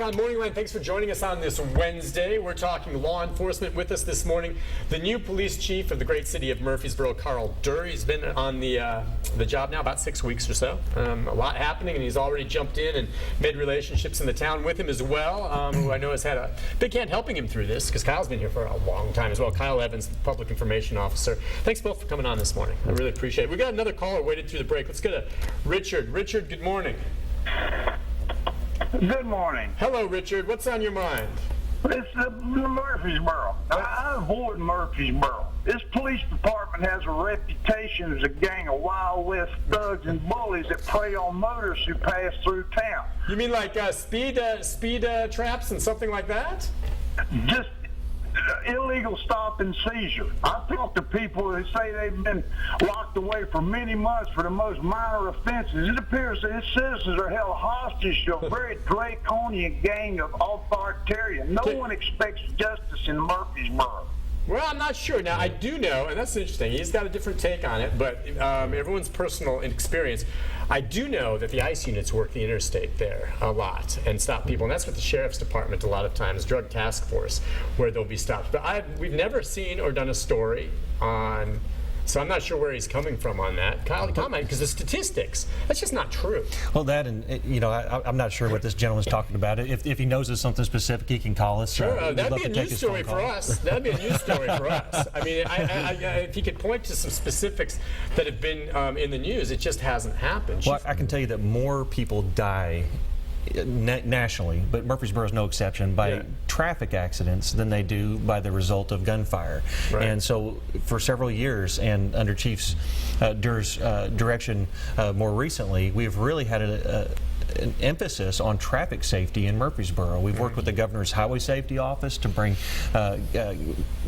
on MorningLine. Thanks for joining us on this Wednesday. We're talking law enforcement. With us this morning, the new police chief of the great city of Murfreesboro, Carl Durr. He's been on the job now about 6 weeks or so. A lot happening, and he's already jumped in and made relationships in the town with him as well, who I know has had a big hand helping him through this, because Kyle's been here for a long time as well. Kyle Evans, the public information officer. Thanks both for coming on this morning. I really appreciate it. We got another caller waited through the break. Let's go to Richard. Richard, good morning. Good morning. Hello, Richard. What's on your mind? It's Murfreesboro. I avoid Murfreesboro. This police department has a reputation as a gang of Wild West thugs and bullies that prey on motorists who pass through town. You mean like speed traps and something like that? Just illegal stop and seizure. I've talked to people who say they've been locked away for many months for the most minor offenses. It appears that his citizens are held hostage to a very draconian gang of authoritarian. No one expects justice in Murfreesboro. Well, I'm not sure. Now, I do know, and that's interesting, he's got a different take on it, but everyone's personal experience. I do know that the ICE units work the interstate there a lot and stop people, and that's what the sheriff's department a lot of times, drug task force, where they'll be stopped. But we've never seen or done a story on, so I'm not sure where he's coming from on that. Kyle, comment, because the statistics, that's just not true. Well, that and, I'm not sure what this gentleman's talking about. If he knows of something specific, he can call us. Sure, that'd be a news story for us. That'd be a news story for us. I mean, if he could point to some specifics that have been in the news, it just hasn't happened. Well, I can tell you that more people die nationally, but Murfreesboro is no exception, by traffic accidents than they do by the result of gunfire. Right. And so for several years, and under Chief Durr's direction more recently, we've really had an emphasis on traffic safety in Murfreesboro. We've worked with the Governor's Highway Safety Office to bring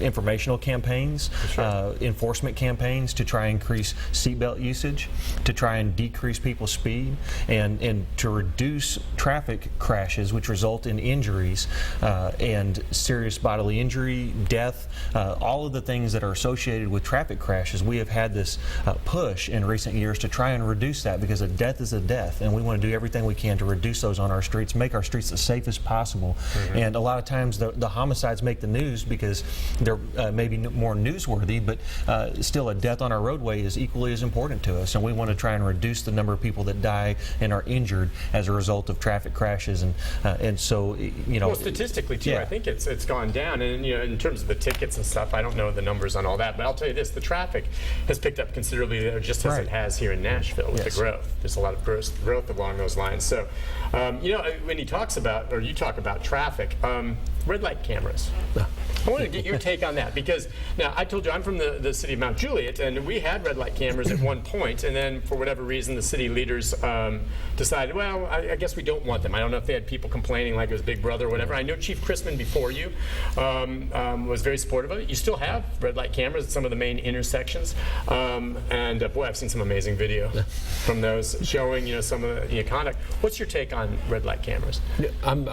informational campaigns, enforcement campaigns to try and increase seatbelt usage, to try and decrease people's speed, and to reduce traffic crashes which result in injuries and serious bodily injury, death, all of the things that are associated with traffic crashes. We have had this push in recent years to try and reduce that, because a death is a death, and we want to do everything we can to reduce those on our streets, make our streets as safe as possible. And a lot of times the homicides make the news because they're maybe more newsworthy, but still a death on our roadway is equally as important to us, and we want to try and reduce the number of people that die and are injured as a result of traffic crashes. And so, well, statistically too, I think it's gone down, and in terms of the tickets and stuff, I don't know the numbers on all that, but I'll tell you this: the traffic has picked up considerably there, just as it has here in Nashville with the growth. There's a lot of growth along those lines. So, when he talks about, or you talk about traffic, red light cameras. I want to get your take on that, because now I told you I'm from the city of Mount Juliet, and we had red light cameras at one point, and then for whatever reason the city leaders decided, well, I guess we don't want them. I don't know if they had people complaining like it was Big Brother or whatever. I know Chief Chrisman before you was very supportive of it. You still have red light cameras at some of the main intersections, and boy, I've seen some amazing video from those showing some of the conduct. What's your take on red light cameras? I'm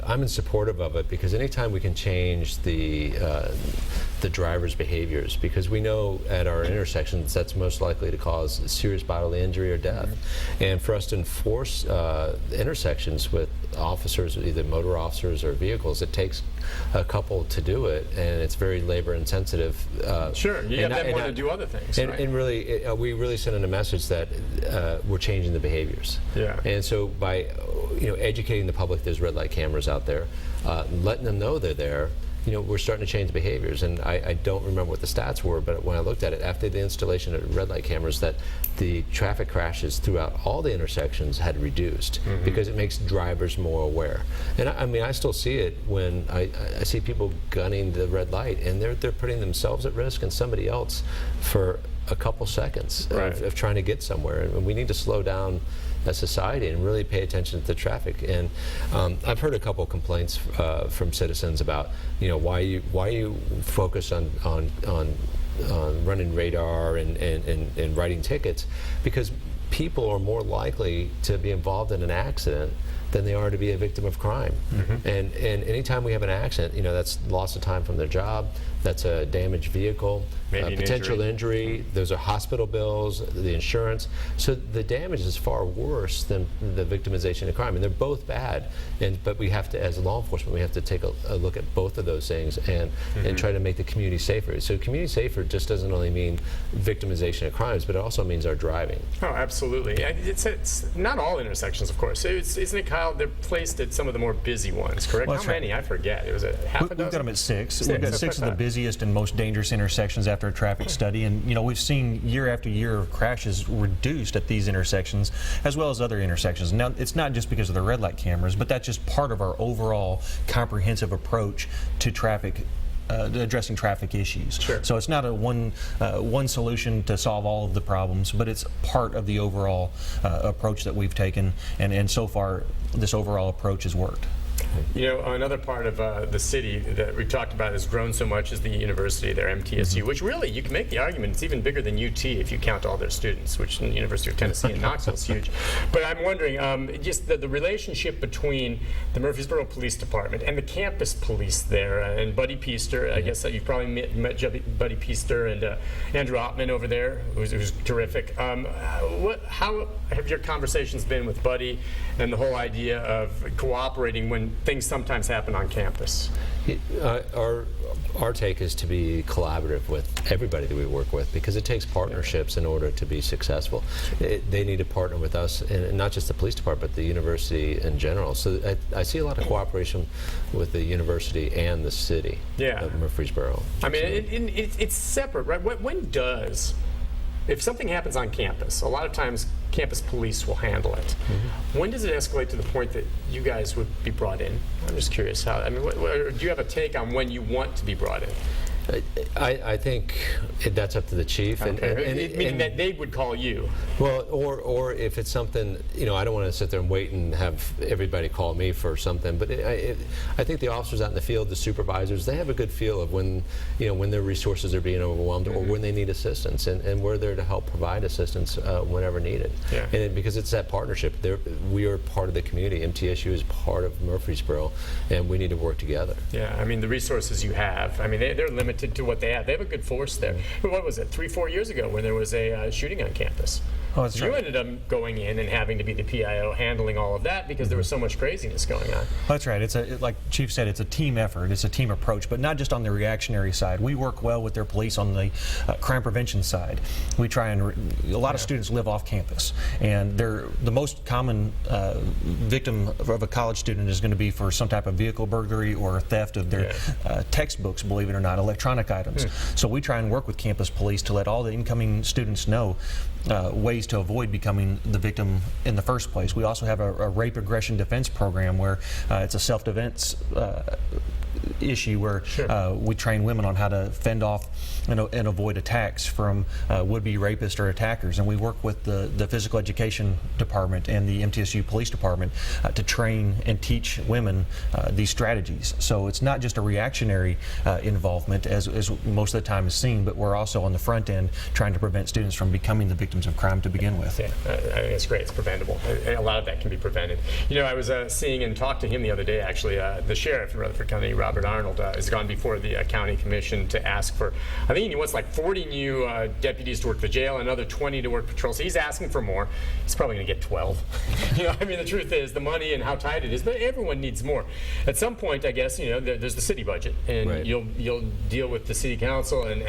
in supportive of it, because anytime we can change the driver's behaviors, because we know at our intersections that's most likely to cause serious bodily injury or death. And for us to enforce intersections with officers, either motor officers or vehicles, it takes a couple to do it, and it's very labor intensive. Sure, you have them want to do other things. And really, we really send in a message that we're changing the behaviors. Yeah. And so by educating the public, there's red light cameras out there, letting them know they're there, we're starting to change behaviors. And I don't remember what the stats were, but when I looked at it after the installation of red light cameras, that the traffic crashes throughout all the intersections had reduced, because it makes drivers more aware. And I mean, I still see it when I see people gunning the red light, and they're putting themselves at risk and somebody else for a couple seconds of trying to get somewhere. And we need to slow down as society and really pay attention to the traffic. And I've heard a couple complaints from citizens about why you focus on running radar and writing tickets, because people are more likely to be involved in an accident than they are to be a victim of crime. And anytime we have an accident, that's loss of time from their job, that's a damaged vehicle, potential injury, those are hospital bills, the insurance. So the damage is far worse than the victimization of crime, and they're both bad. But we have to, as law enforcement, we have to take a look at both of those things and try to make the community safer. So community safer just doesn't only mean victimization of crimes, but it also means our driving. Oh, absolutely. It's not all intersections, of course. Isn't it, Kyle? They're placed at some of the more busy ones, correct? Well, How many? I forget. It was a half a dozen? We've got them at 6. We've got 6 of the busiest and most dangerous intersections after a traffic study. And, we've seen year after year of crashes reduced at these intersections, as well as other intersections. Now, it's not just because of the red light cameras, but that's just part of our overall comprehensive approach to traffic. Addressing traffic issues. Sure. So it's not a one solution to solve all of the problems, but it's part of the overall approach that we've taken, and so far this overall approach has worked. Another part of the city that we've talked about has grown so much is the university there, MTSU, which really, you can make the argument, it's even bigger than UT if you count all their students, which in the University of Tennessee in Knoxville is huge. But I'm wondering, just the relationship between the Murfreesboro Police Department and the campus police there, and Buddy Peaster, I guess you've probably met Buddy Peaster and Andrew Ottman over there, who's terrific. How have your conversations been with Buddy and the whole idea of cooperating when things sometimes happen on campus? Our take is to be collaborative with everybody that we work with, because it takes partnerships in order to be successful. They need to partner with us, and not just the police department, but the university in general. So I see a lot of cooperation with the university and the city of Murfreesboro. I mean, it's separate, right? If something happens on campus, a lot of times campus police will handle it. When does it escalate to the point that you guys would be brought in? I'm just curious how. I mean, do you have a take on when you want to be brought in? I think that's up to the chief, and meaning that they would call you. Well, or if it's something, I don't want to sit there and wait and have everybody call me for something. But I think the officers out in the field, the supervisors, they have a good feel of when their resources are being overwhelmed, or when they need assistance, and we're there to help provide assistance whenever needed. And because it's that partnership, we are part of the community. MTSU is part of Murfreesboro, and we need to work together. Yeah, I mean, the resources you have, I mean, they're limited to what they have. They have a good force there. What was it, 3-4 years ago when there was a shooting on campus? Oh, that's right. You ended up going in and having to be the PIO handling all of that because there was so much craziness going on. That's right. Like Chief said, it's a team effort. It's a team approach, but not just on the reactionary side. We work well with their police on the crime prevention side. We try and a lot of students live off campus, and the most common victim of a college student is going to be for some type of vehicle burglary or theft of their textbooks, believe it or not, electronic items. So we try and work with campus police to let all the incoming students know ways to avoid becoming the victim in the first place. We also have a rape aggression defense program where it's a self-defense issue where we train women on how to fend off and avoid attacks from would-be rapists or attackers. And we work with the physical education department and the MTSU police department to train and teach women these strategies. So it's not just a reactionary involvement as most of the time is seen, but we're also on the front end trying to prevent students from becoming the victims of crime to begin with. Yeah, I think it's great. It's preventable. A lot of that can be prevented. I was seeing and talked to him the other day, actually. The sheriff in Rutherford County, Robert Arnold, has gone before the county commission to ask for, I think he wants like 40 new deputies to work the jail, another 20 to work patrol. So he's asking for more. He's probably going to get 12. I mean, the truth is the money and how tight it is, but everyone needs more. At some point, I guess, there's the city budget, and you'll deal with the city council and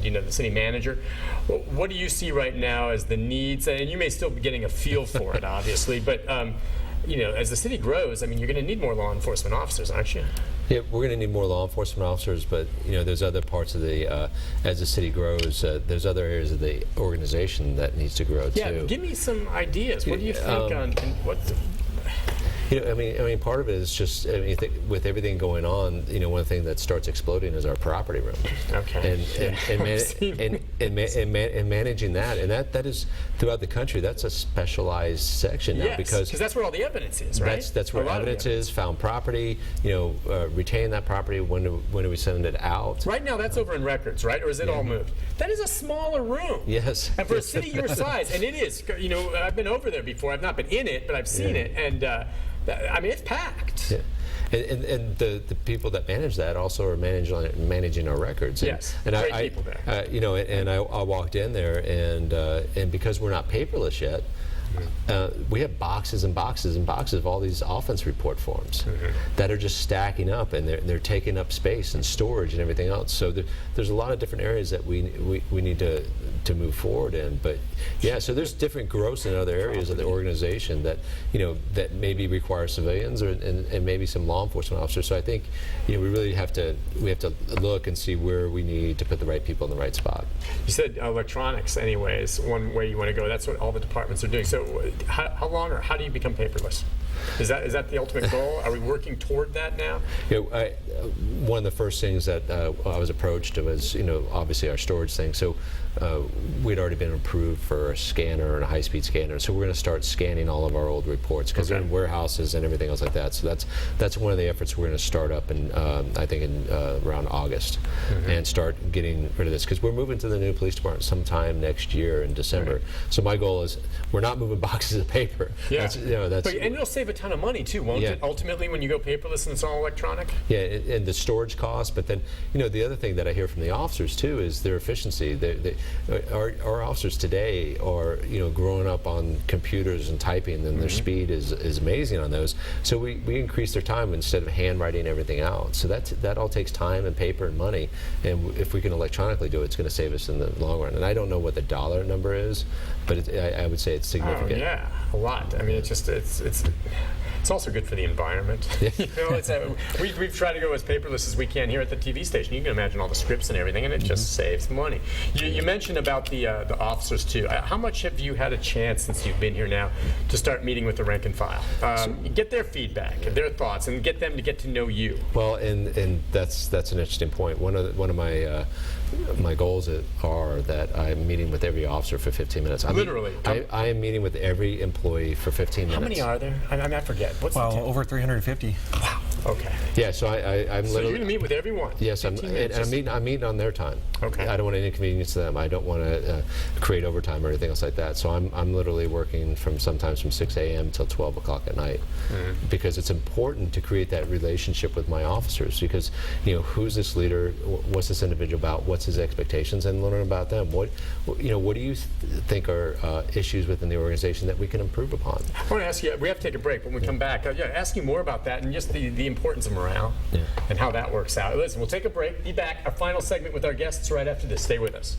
the city manager. What do you see right now as the needs? And you may still be getting a feel for it, obviously, but as the city grows, I mean, you're going to need more law enforcement officers, aren't you? Yeah, we're going to need more law enforcement officers, but there's other parts of the as the city grows, there's other areas of the organization that needs to grow too. Yeah, give me some ideas. What do you think on what? I mean, part of it is just, with everything going on, one of the things that starts exploding is our property room. Okay. And managing that, and that is throughout the country. That's a specialized section now, because that's where all the evidence is, right? That's where evidence is. Found property. Retain that property. When do we send it out? Right now, that's over in records, right? Or is it all moved? That is a smaller room. Yes. And for a city your size, and it is. I've been over there before. I've not been in it, but I've seen it, and. I mean, it's packed. Yeah. And the people that manage that also are managing our records. Yes, and great people there. You know, and I walked in there, and because we're not paperless yet, we have boxes and boxes and boxes of all these offense report forms that are just stacking up, and they're taking up space and storage and everything else. So there's a lot of different areas that we need to move forward in. But yeah, so there's different growths in other areas of the organization that that maybe require civilians and maybe some law enforcement officers. So I think we really have to look and see where we need to put the right people in the right spot. You said electronics, anyways, one way you want to go. That's what all the departments are doing. So how long or how do you become paperless? Is that the ultimate goal? Are we working toward that now? One of the first things that I was approached was, obviously our storage thing. So we'd already been approved for a scanner and a high-speed scanner. So we're going to start scanning all of our old reports because they're in warehouses and everything else like that. So that's one of the efforts we're going to start up in, I think, in around August, and start getting rid of this because we're moving to the new police department sometime next year in December. So my goal is we're not moving boxes of paper. Yeah. And it'll save a ton of money too, won't it? Ultimately, when you go paperless and it's all electronic. Yeah, and the storage costs. But then, the other thing that I hear from the officers too is their efficiency. Our officers today are, growing up on computers and typing, and their speed is amazing on those. So we increase their time instead of handwriting everything out. So that all takes time and paper and money. And if we can electronically do it, it's going to save us in the long run. And I don't know what the dollar number is, but I would say it's significant. Oh, yeah, a lot. I mean, it's also good for the environment. We've tried to go as paperless as we can here at the TV station. You can imagine all the scripts and everything, and it just saves money. You mentioned about the officers too. How much have you had a chance since you've been here now to start meeting with the rank and file? Get their feedback, their thoughts, and get them to get to know you. Well, and that's an interesting point. One of my goals are that I'm meeting with every officer for 15 minutes. Literally? I am meeting with every employee for 15 minutes. How many are there? I forget. What's the over 350. Wow. Okay. Yeah, so I'm so literally... you're going to meet with everyone? Yes, I'm meeting on their time. Okay. I don't want to inconvenience them. I don't want to create overtime or anything else like that. So I'm literally working sometimes from 6 a.m. till 12 o'clock at night, because it's important to create that relationship with my officers, because who's this leader, what's this individual about, what's his expectations, and learn about them. What do you think are issues within the organization that we can improve upon? I want to ask you, we have to take a break, but when we come back, ask you more about that and just the importance of morale and how that works out. Listen, we'll take a break, be back, our final segment with our guests right after this. Stay with us.